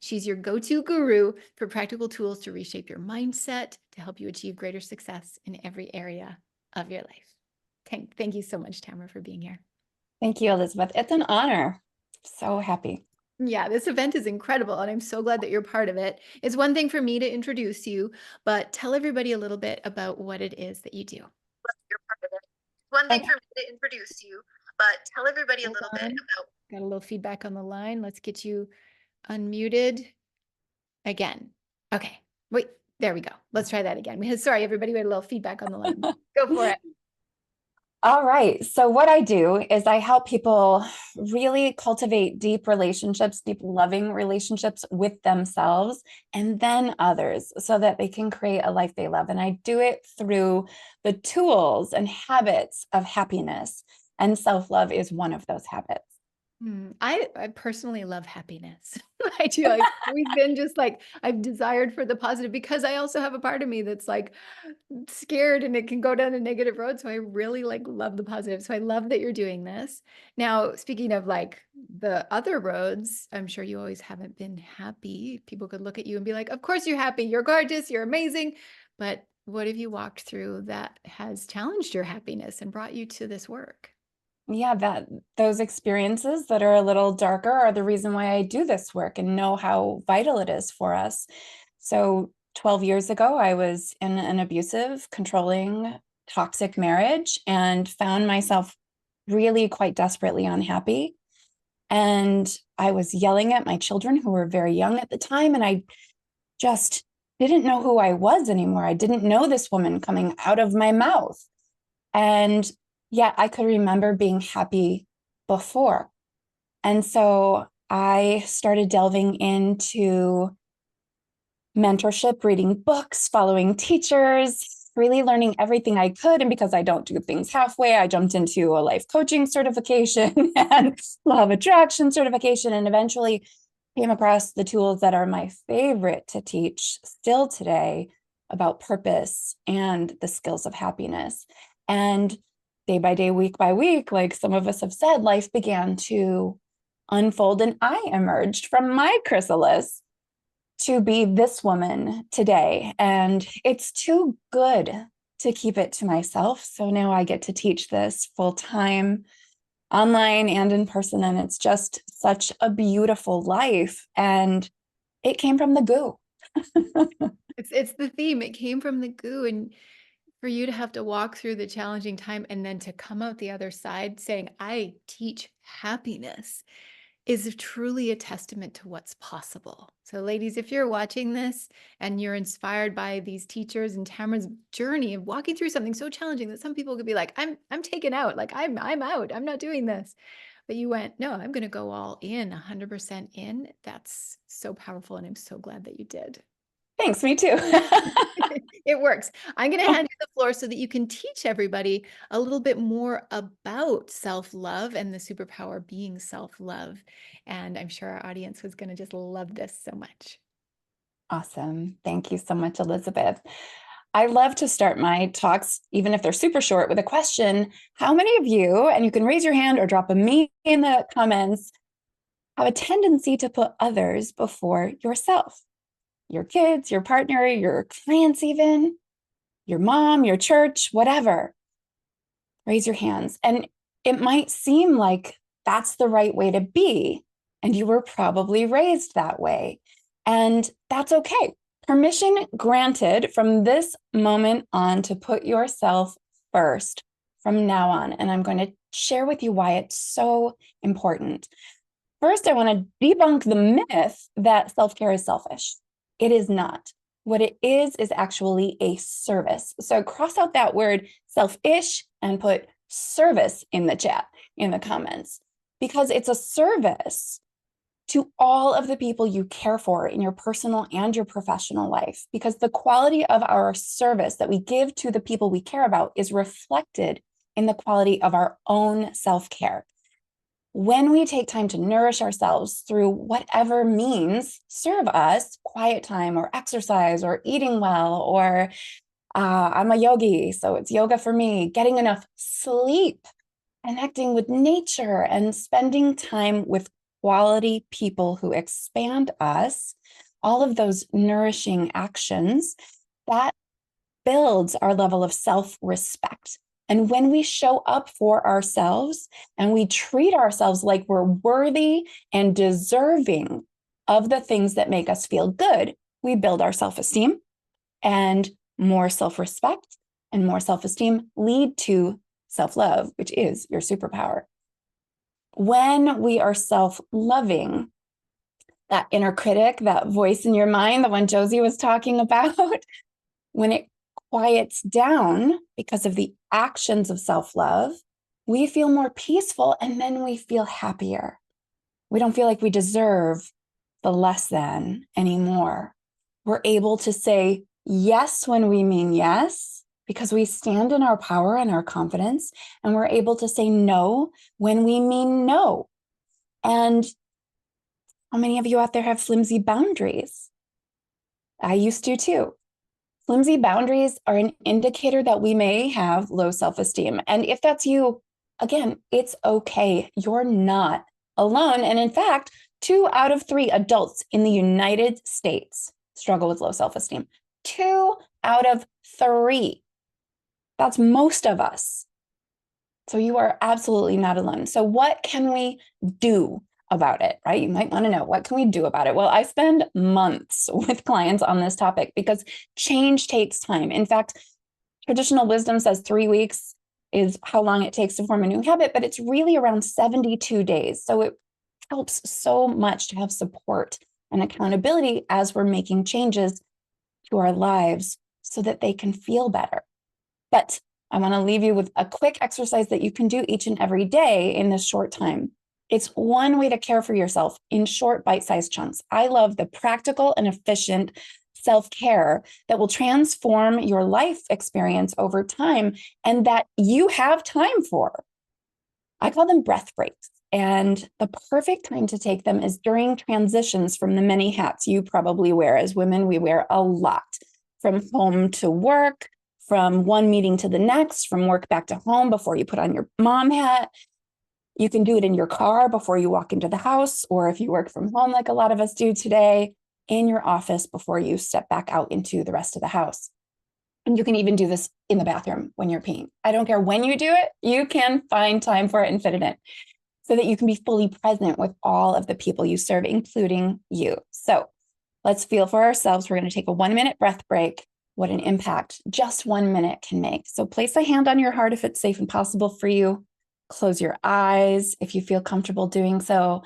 She's your go-to guru for practical tools to reshape your mindset to help you achieve greater success in every area of your life. Thank you so much, Tamara, for being here. Thank you, Elizabeth. It's an honor. So happy. Yeah, this event is incredible, and I'm so glad that you're part of it. It's one thing for me to introduce you, but tell everybody a little bit about what it is that you do. You're part of it. One thing Okay, for me to introduce you, but tell everybody a hold little bit on. about. Got a little feedback on the line. Let's get you unmuted again. Okay, wait, there we go. Let's try that again. Sorry, everybody, we had a little feedback on the line. Go for it. All right. So what I do is I help people really cultivate deep relationships, deep loving relationships with themselves and then others so that they can create a life they love. And I do it through the tools and habits of happiness. And self-love is one of those habits. I personally love happiness. I do. I've always been just like, I've desired for the positive because I also have a part of me that's like scared and it can go down a negative road. So I really like love the positive. So I love that you're doing this. Now, speaking of like the other roads, I'm sure you always haven't been happy. People could look at you and be like, of course you're happy. You're gorgeous. You're amazing. But what have you walked through that has challenged your happiness and brought you to this work? Yeah, those experiences that are a little darker are the reason why I do this work and know how vital it is for us. So 12 years ago, I was in an abusive, controlling, toxic marriage and found myself really quite desperately unhappy. And I was yelling at my children who were very young at the time, and I just didn't know who I was anymore. I didn't know this woman coming out of my mouth. And yet I could remember being happy before. And so I started delving into mentorship, reading books, following teachers, really learning everything I could. And because I don't do things halfway, I jumped into a life coaching certification and law of attraction certification, and eventually came across the tools that are my favorite to teach still today about purpose and the skills of happiness. And day by day, week by week, like some of us have said, life began to unfold, and I emerged from my chrysalis to be this woman today. And it's too good to keep it to myself. So now I get to teach this full time, online and in person. And it's just such a beautiful life. And it came from the goo. It's the theme. It came from the goo, and for you to have to walk through the challenging time and then to come out the other side saying, I teach happiness is truly a testament to what's possible. So ladies, if you're watching this and you're inspired by these teachers and Tamara's journey of walking through something so challenging that some people could be like, I'm taken out, like I'm out, I'm not doing this. But you went, no, I'm going to go all in, 100% in. That's so powerful. And I'm so glad that you did. Thanks, me too. It works. I'm going to hand you the floor so that you can teach everybody a little bit more about self-love and the superpower being self-love. And I'm sure our audience was going to just love this so much. Awesome. Thank you so much, Elizabeth. I love to start my talks, even if they're super short, with a question. How many of you, and you can raise your hand or drop a me in the comments, have a tendency to put others before yourself? Your kids, your partner, your clients, even your mom, your church, whatever. Raise your hands. And it might seem like that's the right way to be. And you were probably raised that way. And that's okay. Permission granted from this moment on to put yourself first from now on. And I'm going to share with you why it's so important. First, I want to debunk the myth that self-care is selfish. It is not. What it is actually a service. So cross out that word selfish and put service in the chat, in the comments, because it's a service to all of the people you care for in your personal and your professional life, because the quality of our service that we give to the people we care about is reflected in the quality of our own self-care. When we take time to nourish ourselves through whatever means serve us, quiet time or exercise or eating well, or I'm a yogi, so it's yoga for me, getting enough sleep, connecting with nature, and spending time with quality people who expand us, all of those nourishing actions, that builds our level of self-respect. And when we show up for ourselves and we treat ourselves like we're worthy and deserving of the things that make us feel good, we build our self-esteem, and more self-respect and more self-esteem lead to self-love, which is your superpower. When we are self-loving, that inner critic, that voice in your mind, the one Josie was talking about, when it quiets down because of the actions of self-love, we feel more peaceful, and then we feel happier. We don't feel like we deserve the less than anymore. We're able to say yes when we mean yes, because we stand in our power and our confidence, and we're able to say no when we mean no. And how many of you out there have flimsy boundaries? I used to too. Flimsy boundaries are an indicator that we may have low self-esteem. And if that's you, again, it's okay. You're not alone. And in fact, 2 out of 3 adults in the United States struggle with low self-esteem. 2 out of 3. That's most of us. So you are absolutely not alone. So what can we do about it, right? You might want to know, what can we do about it? Well, I spend months with clients on this topic because change takes time. In fact, traditional wisdom says 3 weeks is how long it takes to form a new habit, but it's really around 72 days. So it helps so much to have support and accountability as we're making changes to our lives so that they can feel better. But I want to leave you with a quick exercise that you can do each and every day in this short time. It's one way to care for yourself in short, bite-sized chunks. I love the practical and efficient self-care that will transform your life experience over time and that you have time for. I call them breath breaks. And the perfect time to take them is during transitions from the many hats you probably wear. As women, we wear a lot, from home to work, from one meeting to the next, from work back to home before you put on your mom hat. You can do it in your car before you walk into the house, or if you work from home like a lot of us do today, in your office before you step back out into the rest of the house. And you can even do this in the bathroom when you're peeing. I don't care when you do it, you can find time for it and fit it in so that you can be fully present with all of the people you serve, including you. So let's feel for ourselves. We're going to take a 1-minute breath break. What an impact just 1 minute can make. So place a hand on your heart if it's safe and possible for you. Close your eyes if you feel comfortable doing so,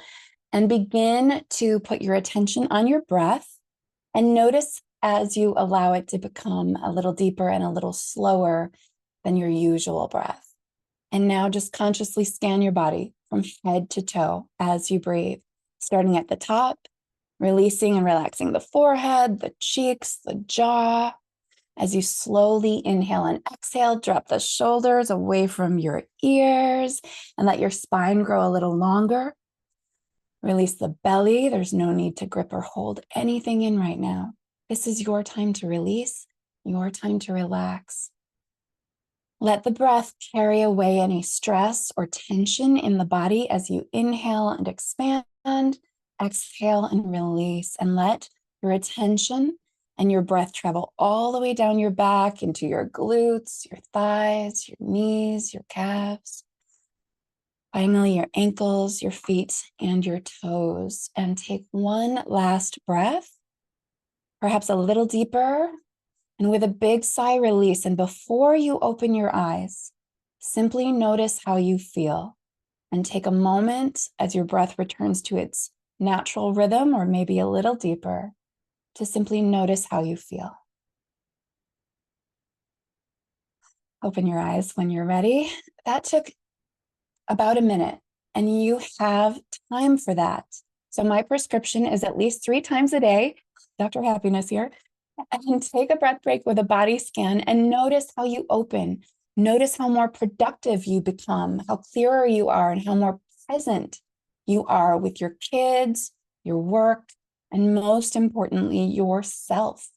and begin to put your attention on your breath and notice as you allow it to become a little deeper and a little slower than your usual breath. And now just consciously scan your body from head to toe as you breathe, starting at the top, releasing and relaxing the forehead, the cheeks, the jaw. As you slowly inhale and exhale, drop the shoulders away from your ears and let your spine grow a little longer. Release the belly. There's no need to grip or hold anything in right now. This is your time to release, your time to relax. Let the breath carry away any stress or tension in the body as you inhale and expand, exhale and release, and let your attention and your breath travel all the way down your back into your glutes, your thighs, your knees, your calves. Finally, your ankles, your feet, and your toes. And take one last breath, perhaps a little deeper, and with a big sigh, release. And before you open your eyes, simply notice how you feel and take a moment as your breath returns to its natural rhythm, or maybe a little deeper, to simply notice how you feel. Open your eyes when you're ready. That took about a minute, and you have time for that. So my prescription is at least 3 times a day, Dr. Happiness here, and take a breath break with a body scan and notice how you open. Notice how more productive you become, how clearer you are, and how more present you are with your kids, your work, and most importantly, yourself.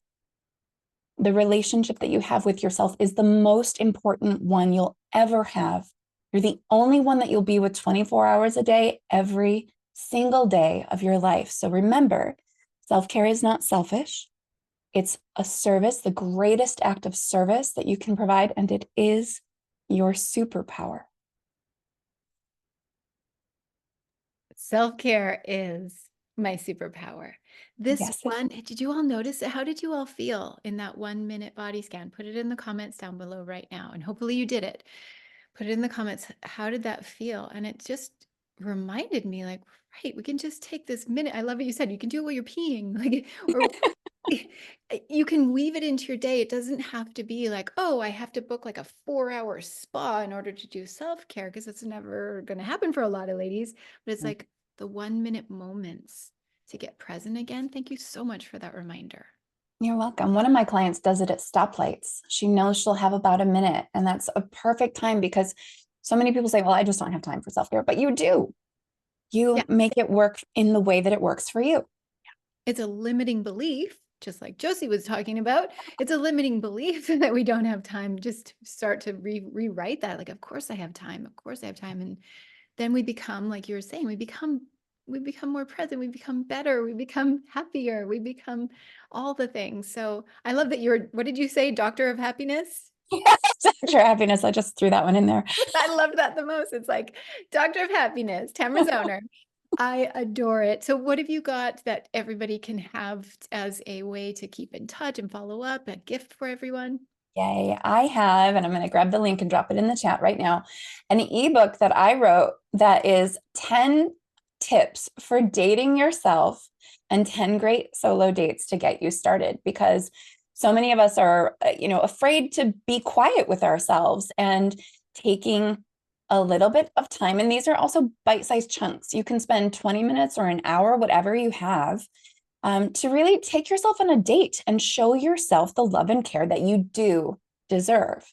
The relationship that you have with yourself is the most important one you'll ever have. You're the only one that you'll be with 24 hours a day, every single day of your life. So remember, self-care is not selfish. It's a service, the greatest act of service that you can provide, and it is your superpower. Self-care is my superpower. This Yes, it one, did you all notice it? How did you all feel in that 1-minute body scan? Put it in the comments down below right now, and hopefully you did it. Put it in the comments. How did that feel? And it just reminded me, like, right, we can just take this minute. I love what you said. You can do it while you're peeing, like, or you can weave it into your day. It doesn't have to be like, oh, I have to book like a 4-hour spa in order to do self-care, because it's never going to happen for a lot of ladies. But it's like the 1-minute moments to get present again. Thank you so much for that reminder. You're welcome. One of my clients does it at stoplights. She knows she'll have about a minute, and that's a perfect time because so many people say, well, I just don't have time for self-care, but you do. Yeah. You make it work in the way that it works for you. It's a limiting belief, just like Josie was talking about. It's a limiting belief that we don't have time. Just to start to rewrite that. Like, of course I have time. Of course I have time. And then we become, like you were saying, we become more present. We become better. We become happier. We become all the things. So I love that you're, what did you say? Doctor of happiness? Yes, Dr. Happiness. I just threw that one in there. I loved that the most. It's like Doctor of Happiness, Tamara Zoner. I adore it. So what have you got that everybody can have as a way to keep in touch and follow up, a gift for everyone? Yay. I have, and I'm going to grab the link and drop it in the chat right now, an ebook that I wrote that is 10 tips for dating yourself and 10 great solo dates to get you started, because so many of us are, afraid to be quiet with ourselves, and taking a little bit of time. And these are also bite-sized chunks. You can spend 20 minutes or an hour, whatever you have, to really take yourself on a date and show yourself the love and care that you do deserve.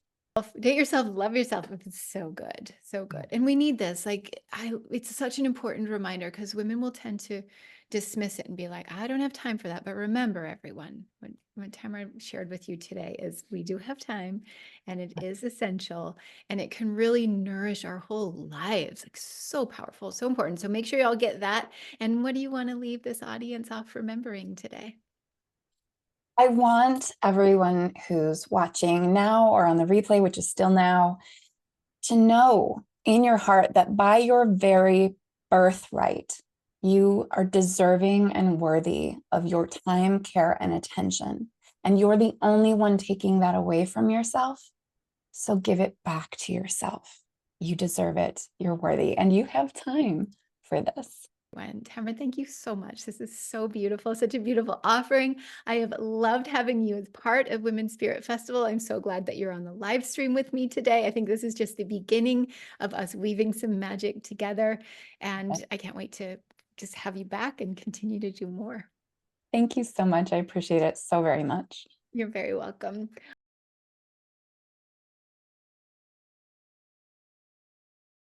Date yourself, love yourself. It's so good. So good. And we need this. Like, it's such an important reminder, because women will tend to dismiss it and be like, I don't have time for that. But remember, everyone, what Tamara shared with you today is we do have time, and it is essential, and it can really nourish our whole lives. Like, so powerful, so important. So make sure y'all get that. And what do you want to leave this audience off remembering today? I want everyone who's watching now or on the replay, which is still now, to know in your heart that by your very birthright, you are deserving and worthy of your time, care, and attention. And you're the only one taking that away from yourself. So give it back to yourself. You deserve it. You're worthy, and you have time for this. And Tamara, thank you so much. This is so beautiful, such a beautiful offering. I have loved having you as part of Women's Spirit Festival. I'm so glad that you're on the live stream with me today. I think this is just the beginning of us weaving some magic together. And I can't wait to just have you back and continue to do more. Thank you so much. I appreciate it so very much. You're very welcome.